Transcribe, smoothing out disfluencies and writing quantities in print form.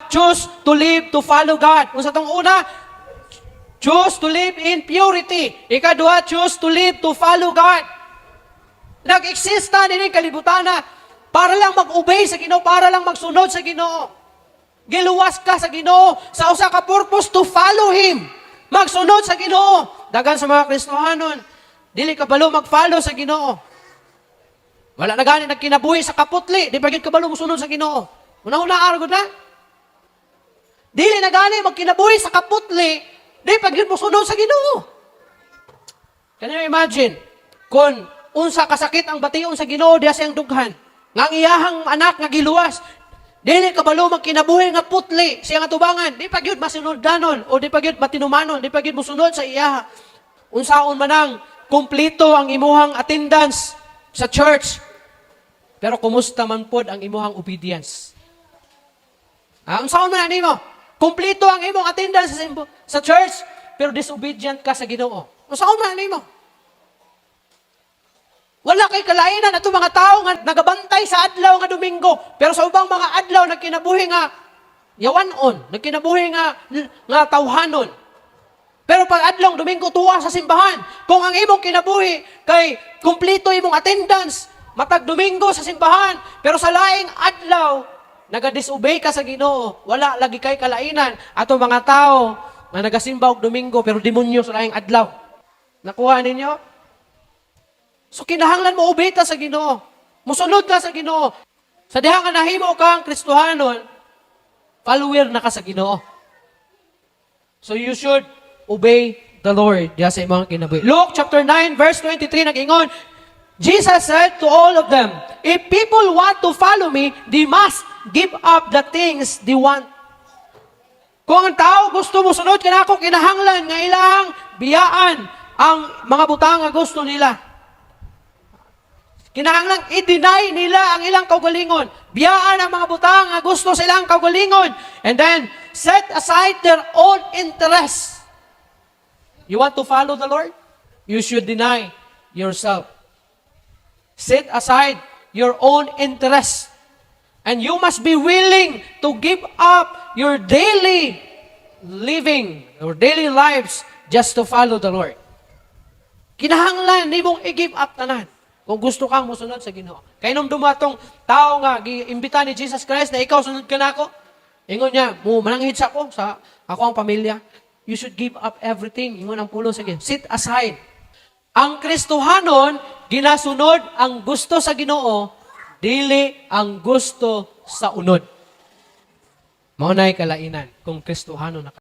choose to live to follow God. Kung sa itong una, choose to live in purity. Ikaduha, choose to live to follow God. Nag-exista din kalibutan na para lang mag-obey sa Ginoo, para lang magsunod sa Ginoo. Giluwas ka sa Ginoo sa usa ka purpose to follow Him. Magsunod sa Ginoo. Dagan sa mga Kristohanon, dili kabalo mag-follow sa Ginoo. Wala na gani nagkinabuhi sa kaputli, di pa gyud kabalo mosunod sa Ginoo. Una-una argod na. Dili na gani magkinabuhi sa kaputli, di pa gyud mosunod sa Ginoo. Can you imagine kung unsa kasakit ang bation sa Ginoo diha siyang dughan, nga ang iyahang anak nga giluwas, dili kabalo magkinabuhi nga putli siya nga tubangan, di pa gyud masunoddanon o di pa gyud matinumanon, di pa gyud mosunod sa iya. Unsaon man ang kumpleto ang imuhang attendance sa church, pero kumusta man pod ang imuhang obedience? Unsaon man nimo? Kumpleto ang imong attendance sa church, pero disobedient ka sa Ginoo. Unsaon man nimo? Wala kay kalainan ato mga tao nga nagabantay sa adlaw nga Domingo, pero sa ubang mga adlaw nagkinabuhi nga yawanon, nagkinabuhi nga tawhanon. Pero pag adlaw Domingo tuwa sa simbahan, kung ang imong kinabuhi kay kumpleto imong attendance matag Domingo sa simbahan, pero sa laing adlaw naga-disobey ka sa Ginoo, wala lagi kay kalainan ato mga tao nga nagasimba og Domingo pero demonyo sa laing adlaw. Nakuha ninyo? So kinahanglan mo obey ta sa Ginoo. Musunod ka sa Ginoo. Sa diha nga nahimo kang Kristohanon, follower na ka sa Ginoo. So you should obey the Lord diha sa imong kinabuhi. Luke chapter 9 verse 23 nag-ingon, Jesus said to all of them, if people want to follow me, they must give up the things they want. Kung ang tao gusto mo sunod kanako, kinahanglan nga ilang biyaan ang mga butang nga gusto nila. Kinahanglan i-deny nila ang ilang kaugalingon. Biyaan ang mga butang nga gusto sa ilang kaugalingon. And then, set aside their own interests. You want to follow the Lord? You should deny yourself. Set aside your own interests. And you must be willing to give up your daily living, your daily lives, just to follow the Lord. Kinahanglan nimong i-give up tanan kung gusto kang musunod sa Ginoo. Kay nung dumatong tao nga giimbita ni Jesus Christ na ikaw sunod ka nako, ingon niya, mo mananghid sa ako ang pamilya. You should give up everything. Ingon ang pulo sa Ginoo. Sit aside. Ang Kristohanon, ginasunod ang gusto sa Ginoo, dili ang gusto sa unod. Maunay kalainan kung Kristohanon na